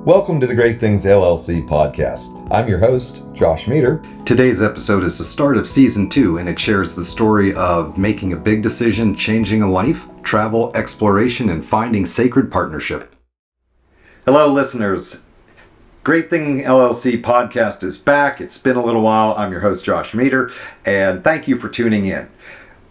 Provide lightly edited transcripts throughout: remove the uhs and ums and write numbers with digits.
Welcome to the Great Things LLC podcast. I'm your host, Josh Meeder. Today's episode is the start of season 2, and it shares the story of making a big decision, changing a life, travel, exploration, and finding sacred partnership. Hello, listeners. Great Thing LLC podcast is back. It's been a little while. I'm your host, Josh Meeder, and thank you for tuning in.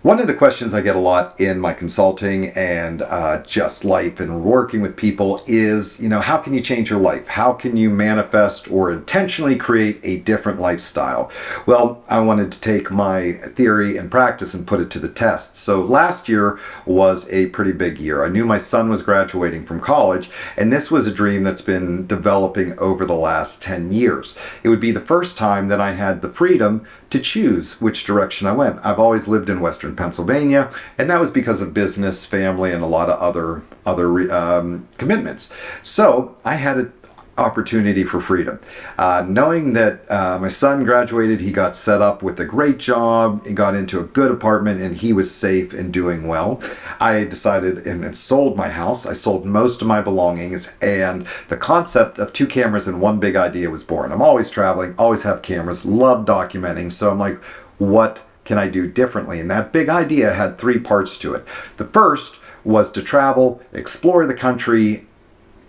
One of the questions I get a lot in my consulting and just life and working with people is, how can you change your life? How can you manifest or intentionally create a different lifestyle? Well, I wanted to take my theory and practice and put it to the test. So last year was a pretty big year. I knew my son was graduating from college, and this was a dream that's been developing over the last 10 years. It would be the first time that I had the freedom to choose which direction I went. I've always lived in Western Pennsylvania, and that was because of business, family, and a lot of other commitments. So I had an opportunity for freedom. Knowing that my son graduated, he got set up with a great job, he got into a good apartment, and he was safe and doing well. I decided and sold my house. I sold most of my belongings, and the concept of 2 cameras and 1 big idea was born. I'm always traveling, always have cameras, love documenting, so I'm like, what can I do differently? And that big idea had 3 parts to it. The first was to travel, explore the country,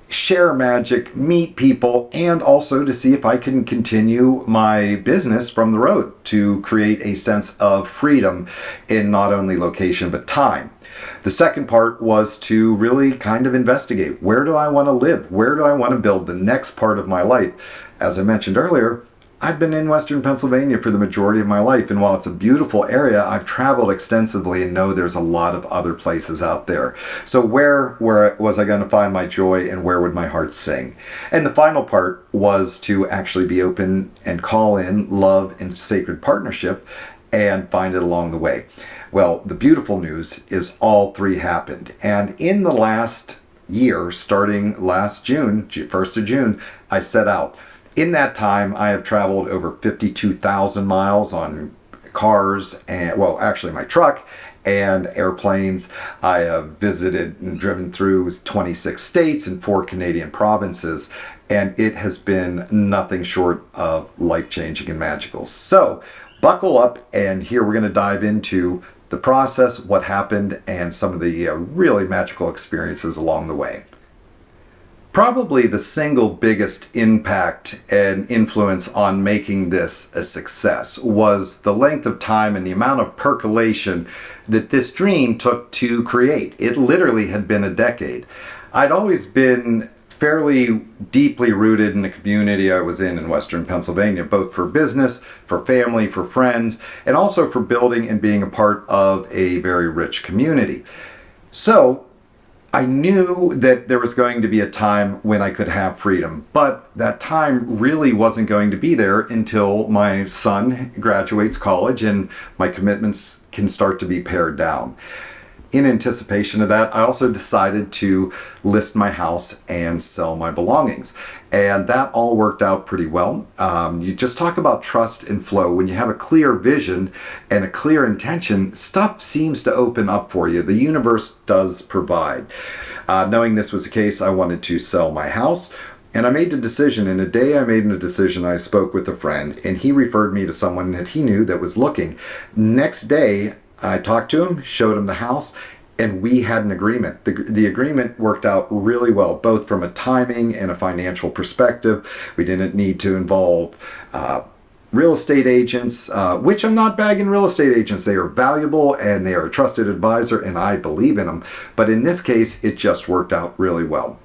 share magic, meet people, and also to see if I can continue my business from the road to create a sense of freedom in not only location but time. The second part was to really kind of investigate, where do I want to live? Where do I want to build the next part of my life? As I mentioned earlier, I've been in Western Pennsylvania for the majority of my life, and while it's a beautiful area, I've traveled extensively and know there's a lot of other places out there. So where was I going to find my joy, and where would my heart sing? And the final part was to actually be open and call in love and sacred partnership and find it along the way. Well, the beautiful news is all 3 happened. And in the last year, starting last June, 1st of June, I set out. In that time, I have traveled over 52,000 miles on cars and, well, actually my truck and airplanes. I have visited and driven through 26 states and 4 Canadian provinces, and it has been nothing short of life-changing and magical. So buckle up, and here we're going to dive into the process, what happened, and some of the really magical experiences along the way. Probably the single biggest impact and influence on making this a success was the length of time and the amount of percolation that this dream took to create. It literally had been a decade. I'd always been fairly deeply rooted in the community I was in Western Pennsylvania, both for business, for family, for friends, and also for building and being a part of a very rich community. So I knew that there was going to be a time when I could have freedom, but that time really wasn't going to be there until my son graduates college and my commitments can start to be pared down. In anticipation of that, I also decided to list my house and sell my belongings. And that all worked out pretty well. You just talk about trust and flow. When you have a clear vision and a clear intention, stuff seems to open up for you. The universe does provide. Knowing this was the case, I wanted to sell my house. And I made the decision, and the day I made the decision, I spoke with a friend, and he referred me to someone that he knew that was looking. Next day, I talked to him, showed him the house, and we had an agreement. The agreement worked out really well, both from a timing and a financial perspective. We didn't need to involve real estate agents, which I'm not bagging real estate agents. They are valuable and they are a trusted advisor, and I believe in them. But in this case, it just worked out really well.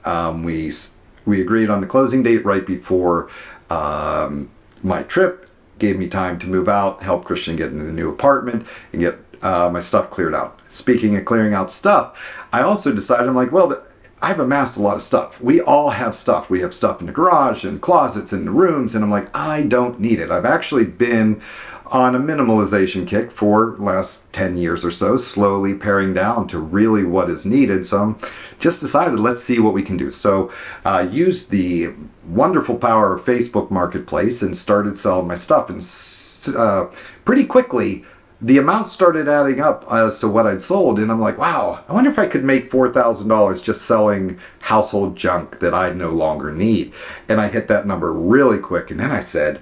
We agreed on the closing date right before my trip, gave me time to move out, help Christian get into the new apartment, and get my stuff cleared out. Speaking of clearing out stuff, I also decided, I'm like, well, I've amassed a lot of stuff. We all have stuff. We have stuff in the garage and closets and the rooms, and I'm like, I don't need it. I've actually been on a minimalization kick for the last 10 years or so, slowly paring down to really what is needed. So I'm just decided, let's see what we can do. So I used the wonderful power of Facebook Marketplace and started selling my stuff. And pretty quickly, the amount started adding up as to what I'd sold, and I'm like, wow, I wonder if I could make $4,000 just selling household junk that I no longer need. And I hit that number really quick, and then I said,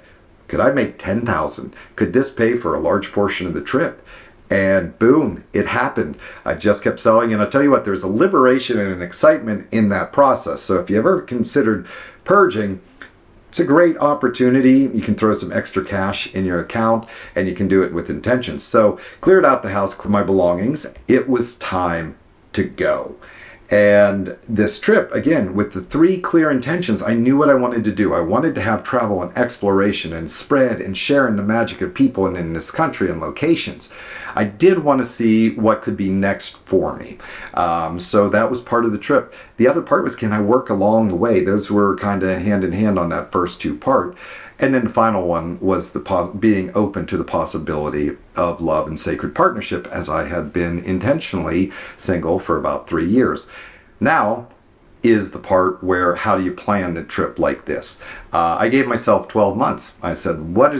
could I make 10,000? Could this pay for a large portion of the trip? And boom, it happened. I just kept selling, and I'll tell you what, there's a liberation and an excitement in that process. So if you ever considered purging, it's a great opportunity. You can throw some extra cash in your account, and you can do it with intention. So cleared out the house, cleared my belongings. It was time to go. And this trip, again, with the 3 clear intentions, I knew what I wanted to do. I wanted to have travel and exploration and spread and share in the magic of people and in this country and locations. I did want to see what could be next for me. So that was part of the trip. The other part was, can I work along the way? Those were kind of hand in hand on that first 2 part. And then the final one was being open to the possibility of love and sacred partnership, as I had been intentionally single for about 3 years. Now is the part where, how do you plan a trip like this? I gave myself 12 months. I said, what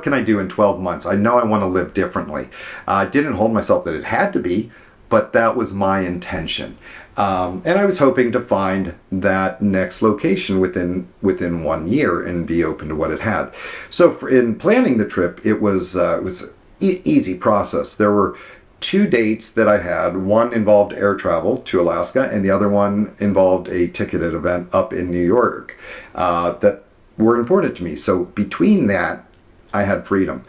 can I do in 12 months? I know I want to live differently. I didn't hold myself that it had to be, but that was my intention. And I was hoping to find that next location within 1 year and be open to what it had. So in planning the trip, it was easy process. There were 2 dates that I had. One involved air travel to Alaska, and the other one involved a ticketed event up in New York that were important to me. So between that, I had freedom.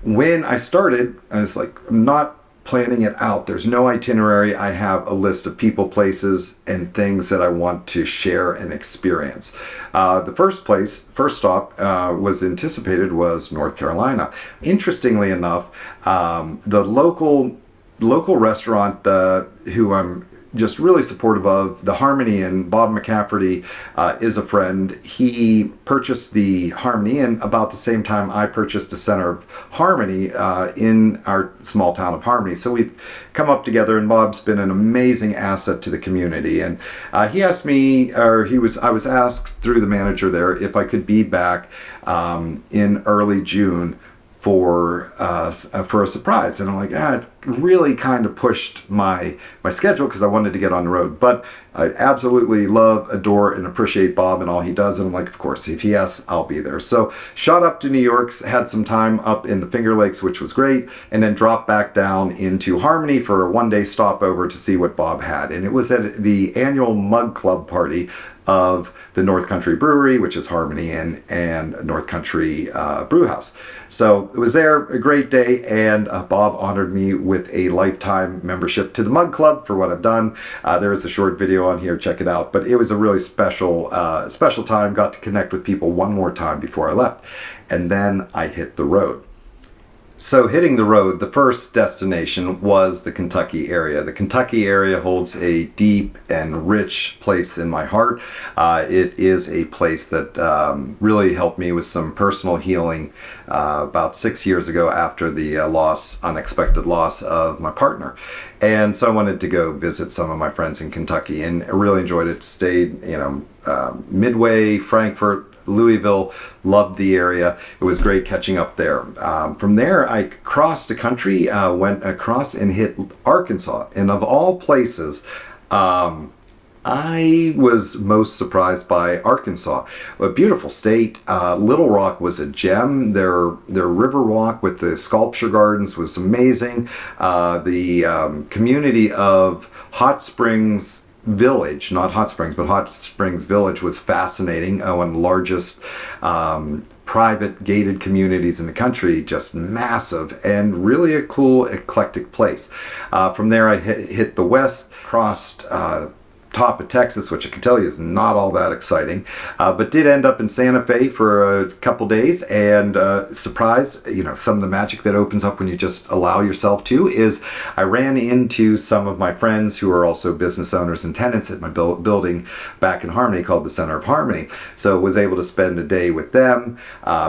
When I started, I was like, I'm not planning it out. There's no itinerary. I have a list of people, places, and things that I want to share and experience. The first stop was anticipated was North Carolina. Interestingly enough, the local restaurant who I'm just really supportive of, the Harmony, and Bob McCafferty is a friend. He purchased the Harmony, and about the same time I purchased the Center of Harmony in our small town of Harmony. So we've come up together, and Bob's been an amazing asset to the community. And he asked me, I was asked through the manager there if I could be back in early June for a surprise. And I'm like, it's really kind of pushed my schedule because I wanted to get on the road. But I absolutely love, adore, and appreciate Bob and all he does. And I'm like, of course, if he asks, I'll be there. So shot up to New York, had some time up in the Finger Lakes, which was great, and then dropped back down into Harmony for a 1-day stopover to see what Bob had. And it was at the annual Mug Club party of the North Country Brewery, which is Harmony Inn, and North Country Brew House. So it was there, a great day, and Bob honored me with a lifetime membership to the Mug Club for what I've done. There is a short video on here, check it out. But it was a really special time, got to connect with people one more time before I left. And then I hit the road. So hitting the road, the first destination was the Kentucky area. The Kentucky area holds a deep and rich place in my heart. It is a place that really helped me with some personal healing about 6 years ago after the unexpected loss of my partner. And so I wanted to go visit some of my friends in Kentucky, and I really enjoyed it. Stayed, Midway, Frankfort, Louisville, loved the area. It was great catching up there. From there, I crossed the country, went across and hit Arkansas. And of all places, I was most surprised by Arkansas. A beautiful state. Little Rock was a gem. Their river walk with the sculpture gardens was amazing. The community of Hot Springs Village, not Hot Springs, but Hot Springs Village was fascinating. One of the largest private gated communities in the country, just massive and really a cool, eclectic place. From there, I hit the west, crossed top of Texas, which I can tell you is not all that exciting, but did end up in Santa Fe for a couple days. And surprise, some of the magic that opens up when you just allow yourself to is I ran into some of my friends who are also business owners and tenants at my building back in Harmony called the Center of Harmony. So was able to spend a day with them,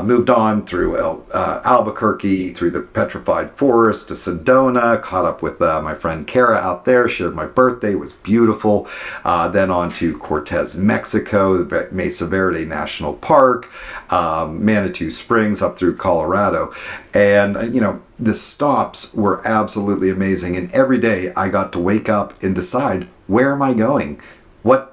moved on through Albuquerque, through the Petrified Forest to Sedona, caught up with my friend Kara out there, shared my birthday, was beautiful. then on to Cortez, Mexico, the Mesa Verde National Park, Manitou Springs up through Colorado. And, the stops were absolutely amazing. And every day I got to wake up and decide, where am I going? What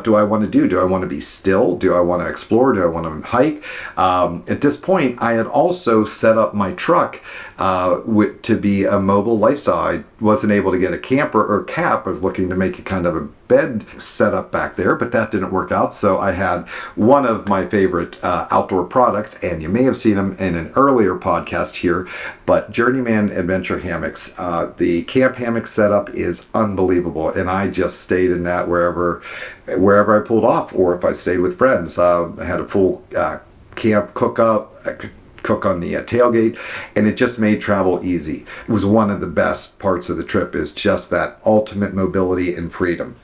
do I want to do? Do I want to be still? Do I want to explore? Do I want to hike? At this point, I had also set up my truck to be a mobile lifestyle. I wasn't able to get a camper or cap. I was looking to make a kind of a bed setup back there, but that didn't work out. So I had one of my favorite outdoor products, and you may have seen them in an earlier podcast here, but Journeyman Adventure Hammocks. The camp hammock setup is unbelievable, and I just stayed in that wherever I pulled off, or if I stayed with friends. I had a full camp cook-up. I could cook on the tailgate, and it just made travel easy. It was one of the best parts of the trip, is just that ultimate mobility and freedom.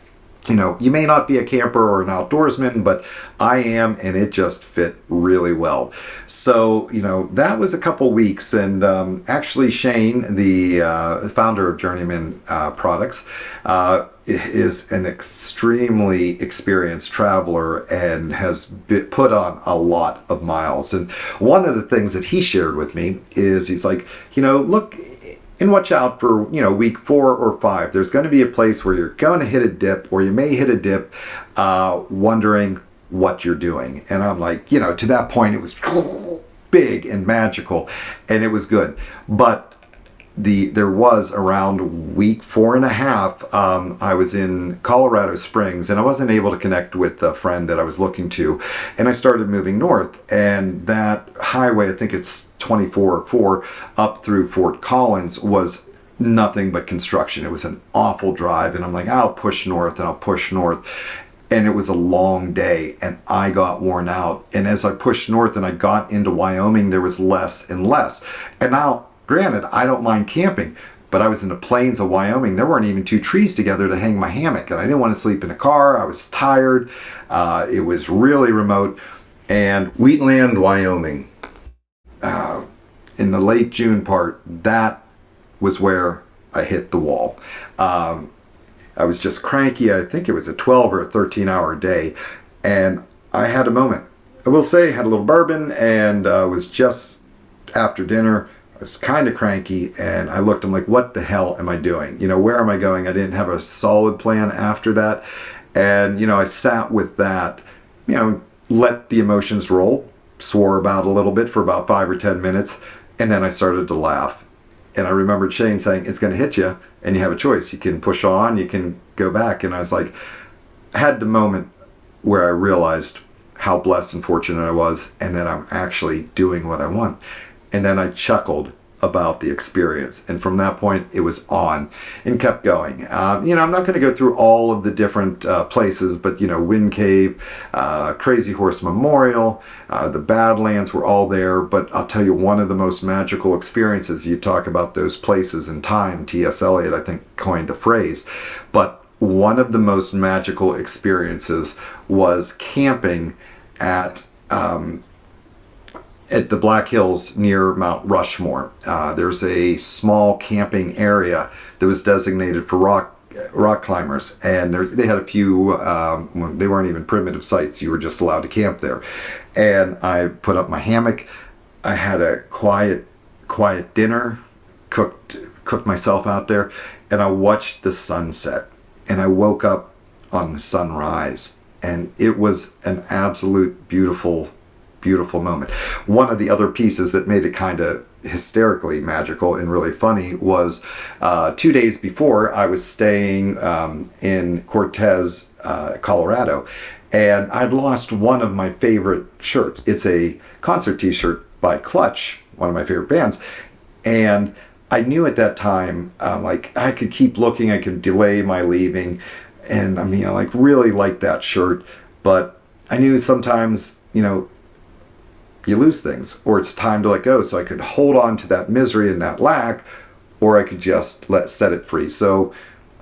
You may not be a camper or an outdoorsman, but I am, and it just fit really well. So, that was a couple weeks, and actually Shane, the founder of Journeyman Products, is an extremely experienced traveler and has put on a lot of miles. And one of the things that he shared with me is he's like, look, and watch out for, week 4 or 5. There's going to be a place where you're going to hit a dip, or you may hit a dip wondering what you're doing. And I'm like, to that point, it was big and magical, and it was good. But there was around week 4.5, I was in Colorado Springs, and I wasn't able to connect with the friend that I was looking to, and I started moving north, and that highway, I think it's 24 up through Fort Collins, was nothing but construction. It was an awful drive, and I'm like, I'll push north, and it was a long day, and I got worn out. And as I pushed north and I got into Wyoming, there was less and less. And now, granted, I don't mind camping, but I was in the plains of Wyoming. There weren't even 2 trees together to hang my hammock, and I didn't want to sleep in a car. I was tired. It was really remote. And Wheatland, Wyoming, in the late June part, that was where I hit the wall. I was just cranky. I think it was a 12 or a 13-hour day, and I had a moment. I will say I had a little bourbon, and was just after dinner. I was kind of cranky, and I looked, I'm like, what the hell am I doing? Where am I going? I didn't have a solid plan after that. And, I sat with that, let the emotions roll, swore about a little bit for about 5 or 10 minutes, and then I started to laugh. And I remembered Shane saying, it's going to hit you, and you have a choice. You can push on, you can go back. And I was like, I had the moment where I realized how blessed and fortunate I was, and that I'm actually doing what I want. And then I chuckled about the experience. And from that point, it was on and kept going. I'm not going to go through all of the different places, but, Wind Cave, Crazy Horse Memorial, the Badlands were all there. But I'll tell you, one of the most magical experiences, you talk about those places in time, T.S. Eliot, I think, coined the phrase. But one of the most magical experiences was camping at the Black Hills near Mount Rushmore. There's a small camping area that was designated for rock climbers, and they had a few, they weren't even primitive sites, you were just allowed to camp there. And I put up my hammock, I had a quiet dinner, cooked myself out there, and I watched the sunset, and I woke up on the sunrise, and it was an absolute beautiful moment. One of the other pieces that made it kind of hysterically magical and really funny was 2 days before, I was staying in Cortez, Colorado, and I'd lost one of my favorite shirts. It's a concert t-shirt by Clutch, one of my favorite bands, and I knew at that time, like, I could keep looking, I could delay my leaving, and I mean, I really liked that shirt, but I knew sometimes, you lose things, or it's time to let go. So I could hold on to that misery and that lack, or I could just set it free. So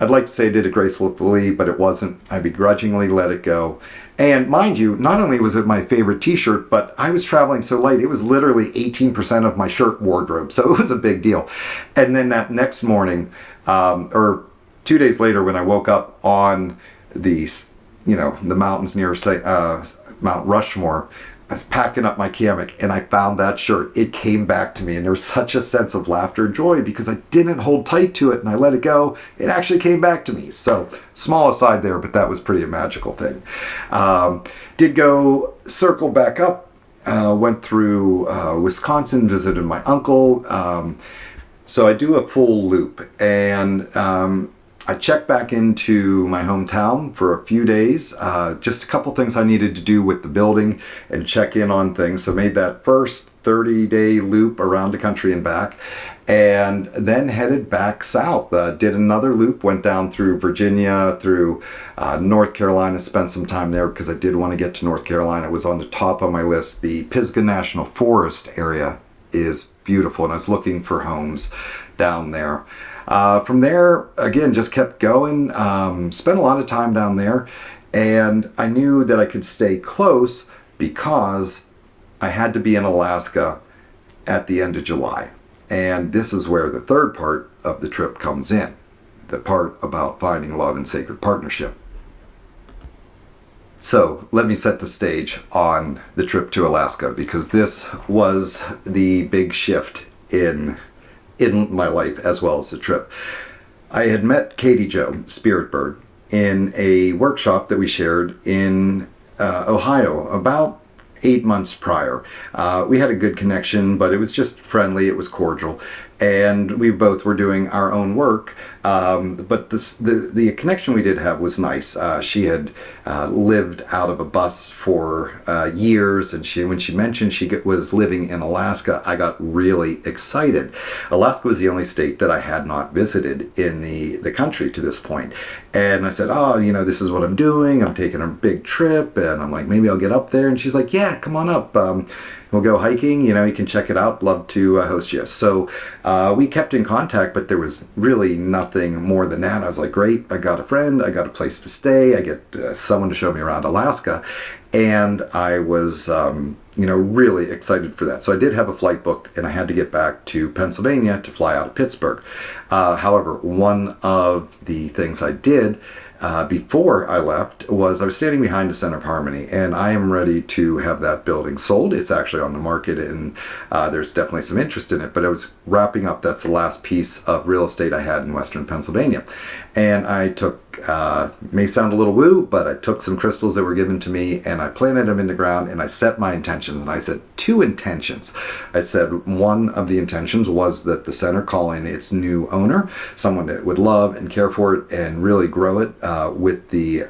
I'd like to say I did it gracefully, but it wasn't. I begrudgingly let it go. And mind you, not only was it my favorite t-shirt, but I was traveling so light, it was literally 18% of my shirt wardrobe. So it was a big deal. And then that next morning, or 2 days later, when I woke up on the the mountains near Mount Rushmore. I was packing up my hammock and I found that shirt. It came back to me, and there was such a sense of laughter and joy because I didn't hold tight to it and I let it go. It actually came back to me. So small aside there, but that was pretty a magical thing. Did go circle back up, went through Wisconsin, visited my uncle. So I do a full loop, and I checked back into my hometown for a few days, just a couple things I needed to do with the building and check in on things. So made that first 30-day loop around the country and back, and then headed back south. Did another loop, went down through Virginia, through North Carolina, spent some time there because I did want to get to North Carolina. It was on the top of my list. The Pisgah National Forest area is beautiful, and I was looking for homes down there. From there, again, just kept going, spent a lot of time down there, and I knew that I could stay close because I had to be in Alaska at the end of July. And this is where the third part of the trip comes in, the part about finding love and sacred partnership. So let me set the stage on the trip to Alaska, because this was the big shift in my life as well as the trip. I had met Katie Jo, Spirit Bird, in a workshop that we shared in Ohio about 8 months prior. We had a good connection, but it was just friendly, it was cordial, and we both were doing our own work, but the connection we did have was nice. She had lived out of a bus for years, and when she mentioned she was living in Alaska, I got really excited. Alaska was the only state that I had not visited in the country to this point. And I said, oh, this is what I'm doing. I'm taking a big trip, and I'm like, maybe I'll get up there. And she's like, yeah, come on up. We'll go hiking, you can check it out. Love to host you. So we kept in contact, but there was really nothing more than that. I was like, great, I got a friend, I got a place to stay, I get someone to show me around Alaska. And I was, really excited for that. So I did have a flight booked, and I had to get back to Pennsylvania to fly out of Pittsburgh. However, one of the things I did before I left was I was standing behind the Center of Harmony, and I am ready to have that building sold. It's actually on the market, and there's definitely some interest in it, but I was wrapping up. That's the last piece of real estate I had in Western Pennsylvania. And I took, may sound a little woo, but I took some crystals that were given to me, and I planted them in the ground, and I set my intentions. And I said 2 intentions. I said one of the intentions was that the center call in its new owner, someone that would love and care for it and really grow it with the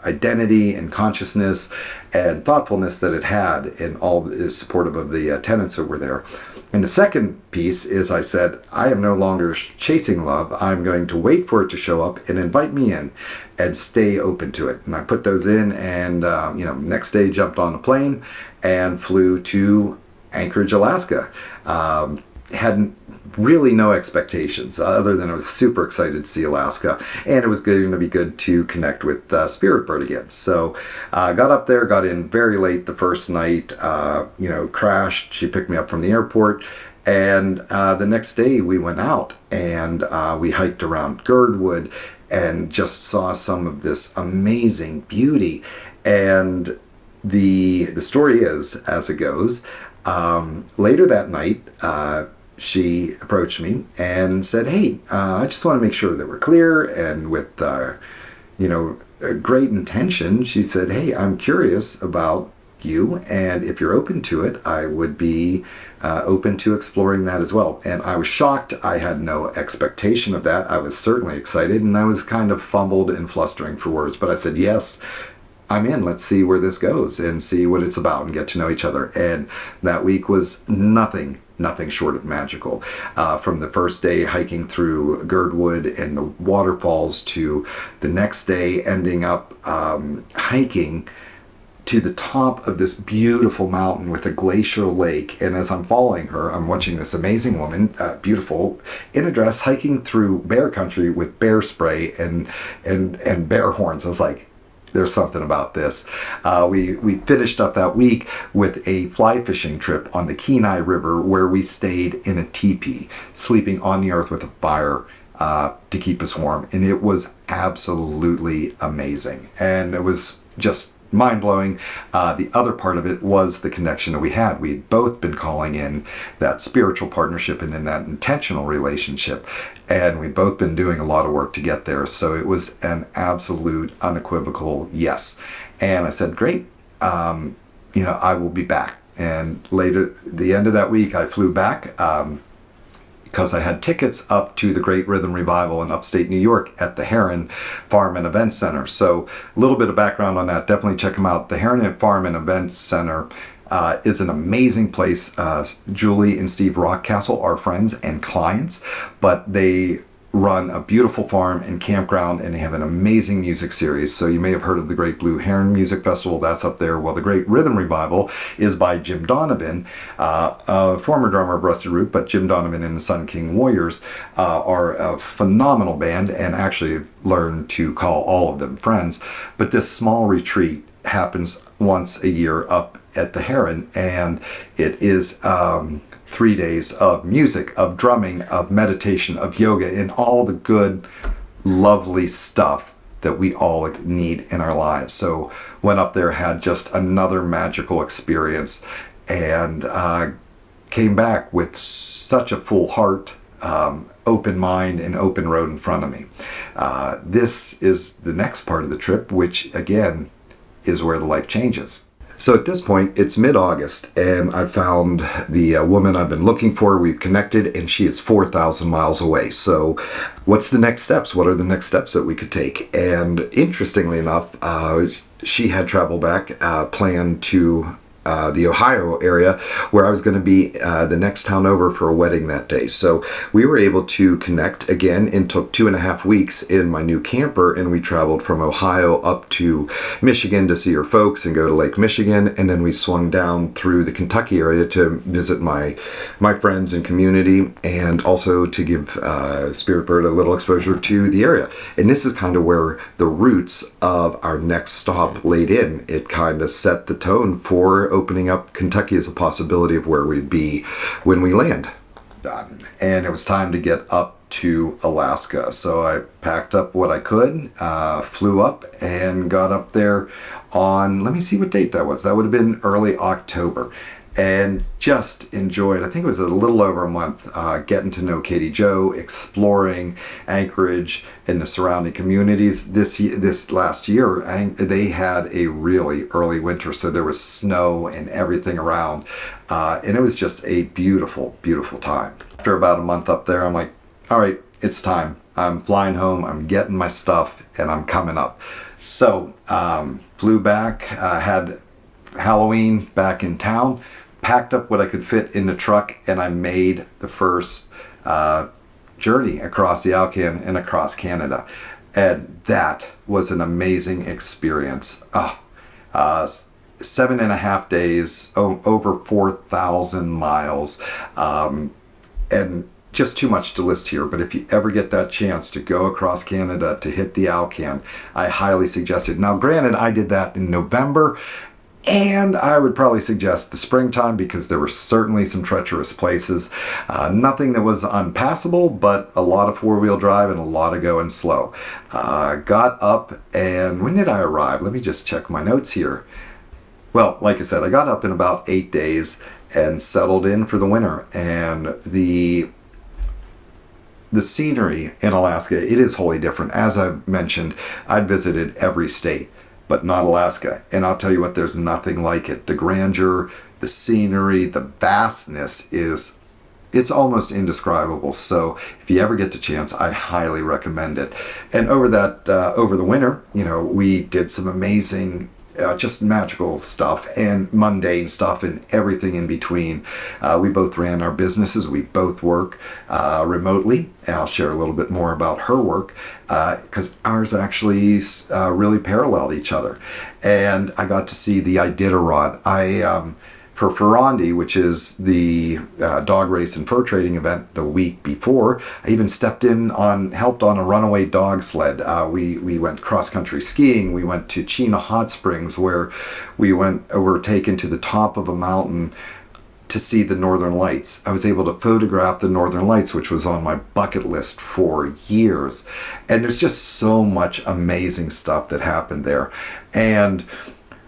identity and consciousness and thoughtfulness that it had, and all is supportive of the tenants that were there. And the second piece is I said, I am no longer chasing love. I'm going to wait for it to show up and invite me in and stay open to it. And I put those in, and next day jumped on a plane and flew to Anchorage, Alaska. Hadn't really no expectations other than I was super excited to see Alaska, and it was going to be good to connect with Spirit Bird again. So got up there, got in very late the first night, crashed. She picked me up from the airport, and the next day we went out and we hiked around Girdwood and just saw some of this amazing beauty. And the story is, as it goes, later that night, she approached me and said, hey, I just want to make sure that we're clear. And with, a great intention, she said, hey, I'm curious about you, and if you're open to it, I would be open to exploring that as well. And I was shocked. I had no expectation of that. I was certainly excited, and I was kind of fumbled and flustering for words, but I said, yes, I'm in. Let's see where this goes and see what it's about and get to know each other. And that week was nothing short of magical. From the first day hiking through Girdwood and the waterfalls to the next day ending up hiking to the top of this beautiful mountain with a glacial lake. And as I'm following her, I'm watching this amazing woman, beautiful, in a dress, hiking through bear country with bear spray and bear horns. I was like, there's something about this. We finished up that week with a fly fishing trip on the Kenai River, where we stayed in a teepee, sleeping on the earth with a fire to keep us warm. And it was absolutely amazing. And it was just mind-blowing. The other part of it was the connection that we had. We'd both been calling in that spiritual partnership and in that intentional relationship, and we'd both been doing a lot of work to get there. So it was an absolute unequivocal yes. And I said, great, I will be back. And later, the end of that week, I flew back because I had tickets up to the Great Rhythm Revival in upstate New York at the Heron Farm and Events Center. So a little bit of background on that. Definitely check them out. The Heron Farm and Events Center is an amazing place. Julie and Steve Rockcastle are friends and clients, but they run a beautiful farm and campground, and they have an amazing music series. So you may have heard of the Great Blue Heron Music Festival. That's up there. Well, the Great Rhythm Revival is by Jim Donovan, a former drummer of Rusted Root, but Jim Donovan and the Sun King Warriors are a phenomenal band, and actually learned to call all of them friends. But this small retreat happens once a year up at the Heron, and it is 3 days of music, of drumming, of meditation, of yoga, and all the good, lovely stuff that we all need in our lives. So went up there, had just another magical experience, and came back with such a full heart, open mind, and open road in front of me. This is the next part of the trip, which again is where the life changes. So at this point, it's mid-August, and I found the woman I've been looking for. We've connected, and she is 4,000 miles away. So what's the next steps? What are the next steps that we could take? And interestingly enough, she had traveled back, planned to the Ohio area, where I was going to be the next town over for a wedding that day. So we were able to connect again, and took 2.5 weeks in my new camper, and we traveled from Ohio up to Michigan to see her folks and go to Lake Michigan, and then we swung down through the Kentucky area to visit my friends and community, and also to give Spirit Bird a little exposure to the area. And this is kind of where the roots of our next stop laid in. It kind of set the tone for opening up Kentucky as a possibility of where we'd be when we land. Done. And it was time to get up to Alaska. So I packed up what I could, flew up, and got up there on, let me see what date that was. That would have been early October. And just enjoyed, I think it was a little over a month, getting to know Katie Jo, exploring Anchorage and the surrounding communities. This last year, they had a really early winter, so there was snow and everything around. And it was just a beautiful, beautiful time. After about a month up there, I'm like, all right, it's time. I'm flying home, I'm getting my stuff, and I'm coming up. So flew back, had Halloween back in town, packed up what I could fit in the truck, and I made the first journey across the Alcan and across Canada. And that was an amazing experience. 7.5 days, over 4,000 miles, and just too much to list here, but if you ever get that chance to go across Canada to hit the Alcan, I highly suggest it. Now, granted, I did that in November, and I would probably suggest the springtime, because there were certainly some treacherous places. Nothing that was unpassable, but a lot of four-wheel drive and a lot of going slow. Got up, and when did I arrive? Let me just check my notes here. Well, like I said, I got up in about 8 days and settled in for the winter. And the scenery in Alaska, it is wholly different. As I've mentioned, I'd visited every state, but not Alaska. And I'll tell you what, there's nothing like it. The grandeur, the scenery, the vastness it's almost indescribable. So if you ever get the chance, I highly recommend it. And over the winter, we did some amazing, just magical stuff and mundane stuff and everything in between. We both ran our businesses. We both work remotely. And I'll share a little bit more about her work because ours actually really paralleled each other. And I got to see the Iditarod. For Ferrandi, which is the dog race and fur trading event the week before, I even helped on a runaway dog sled. We went cross-country skiing. We went to Chena Hot Springs, where were taken to the top of a mountain to see the Northern Lights. I was able to photograph the Northern Lights, which was on my bucket list for years. And there's just so much amazing stuff that happened there. And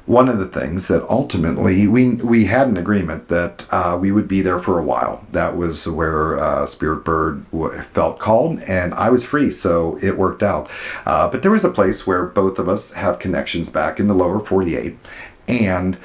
one of the things that ultimately we had an agreement that we would be there for a while. That was where Spirit Bird felt called, and I was free, so it worked out. But there was a place where both of us have connections back in the lower 48, and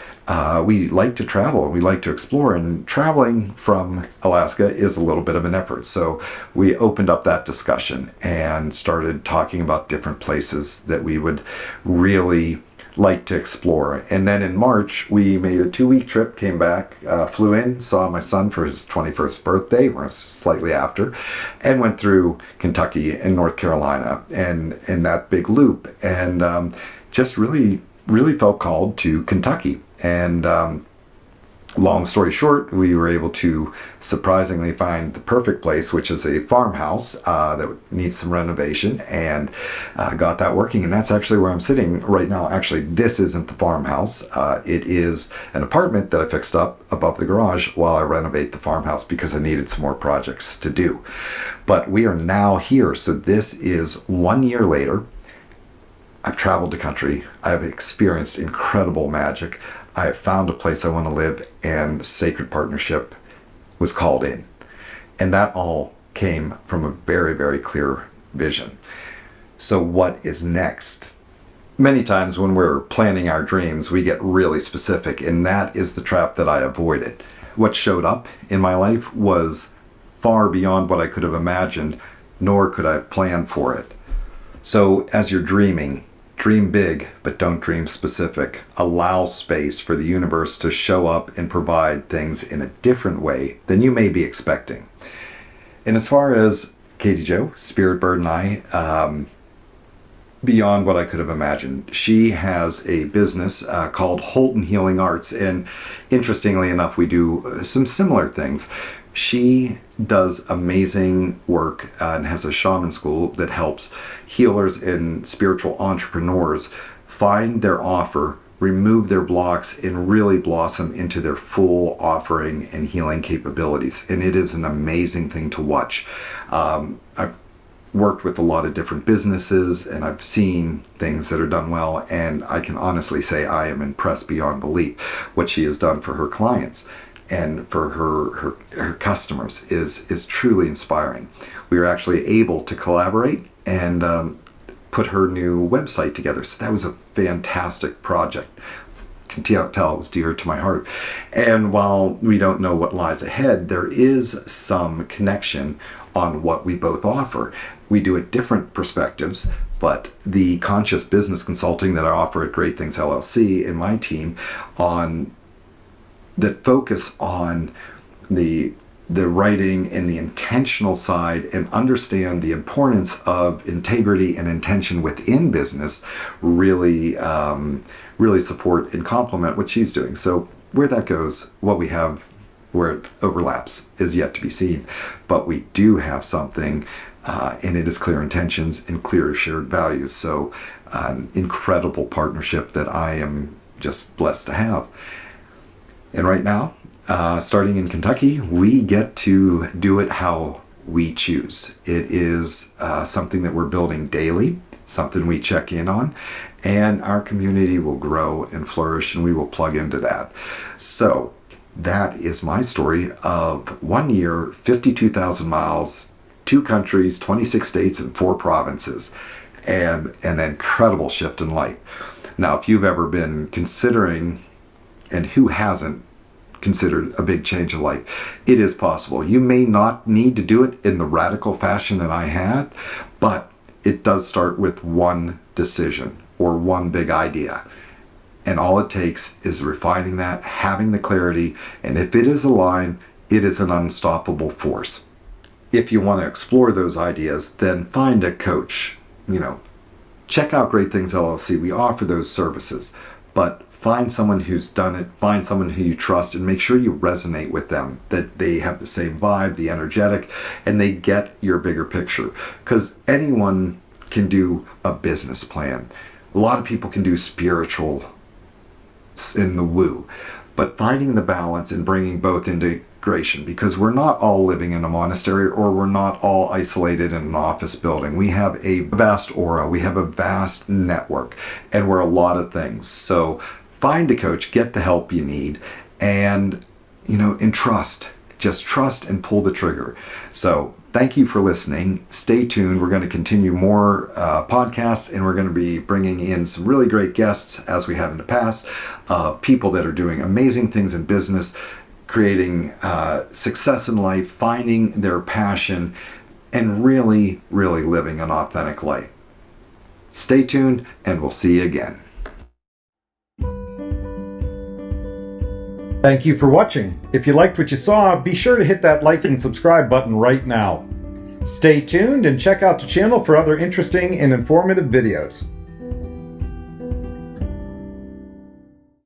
we like to travel, we like to explore, and traveling from Alaska is a little bit of an effort. So we opened up that discussion and started talking about different places that we would really like to explore. And then in March, we made a 2-week trip, came back, flew in, saw my son for his 21st birthday, or slightly after, and went through Kentucky and North Carolina and in that big loop, and just really felt called to Kentucky. And long story short, we were able to surprisingly find the perfect place, which is a farmhouse that needs some renovation, and got that working. And that's actually where I'm sitting right now. Actually, this isn't the farmhouse. It is an apartment that I fixed up above the garage while I renovate the farmhouse because I needed some more projects to do. But we are now here. So this is 1 year later. I've traveled the country. I've experienced incredible magic. I have found a place I want to live, and Sacred Partnership was called in. And that all came from a very, very clear vision. So what is next? Many times when we're planning our dreams, we get really specific, and that is the trap that I avoided. What showed up in my life was far beyond what I could have imagined, nor could I have planned for it. So as you're dreaming, dream big, but don't dream specific. Allow space for the universe to show up and provide things in a different way than you may be expecting. And as far as Katie Jo, Spirit Bird, and I, beyond what I could have imagined. She has a business called Holton Healing Arts, and interestingly enough, we do some similar things. She does amazing work and has a shaman school that helps healers and spiritual entrepreneurs find their offer, remove their blocks, and really blossom into their full offering and healing capabilities. And it is an amazing thing to watch. I've worked with a lot of different businesses, and I've seen things that are done well, and I can honestly say I am impressed beyond belief. What she has done for her clients and for her customers is truly inspiring. We were actually able to collaborate and put her new website together. So that was a fantastic project. Can tell it was dear to my heart. And while we don't know what lies ahead, there is some connection on what we both offer. We do it different perspectives, but the conscious business consulting that I offer at Great Things LLC and my team on that focus on the writing and the intentional side and understand the importance of integrity and intention within business really support and complement what she's doing. So where that goes, what we have, where it overlaps is yet to be seen. But we do have something, and it is clear intentions and clear shared values. So an incredible partnership that I am just blessed to have. And right now, starting in Kentucky, we get to do it how we choose. It is something that we're building daily, something we check in on, and our community will grow and flourish, and we will plug into that. So that is my story of 1 year, 52,000 miles, 2 countries, 26 states, and 4 provinces, and an incredible shift in life. Now, if you've ever been considering, and who hasn't considered a big change of life, it is possible. You may not need to do it in the radical fashion that I had, but it does start with one decision or one big idea. And all it takes is refining that, having the clarity, and if it is aligned, it is an unstoppable force. If you want to explore those ideas, then find a coach. Check out Great Things LLC. We offer those services, but find someone who's done it, find someone who you trust, and make sure you resonate with them, that they have the same vibe, the energetic, and they get your bigger picture. Because anyone can do a business plan. A lot of people can do spiritual in the woo, but finding the balance and bringing both integration, because we're not all living in a monastery, or we're not all isolated in an office building. We have a vast aura, we have a vast network, and we're a lot of things. So find a coach, get the help you need, and entrust. Just trust and pull the trigger. So thank you for listening. Stay tuned. We're going to continue more podcasts, and we're going to be bringing in some really great guests, as we have in the past, people that are doing amazing things in business, creating success in life, finding their passion, and really, really living an authentic life. Stay tuned, and we'll see you again. Thank you for watching. If you liked what you saw, be sure to hit that like and subscribe button right now. Stay tuned and check out the channel for other interesting and informative videos.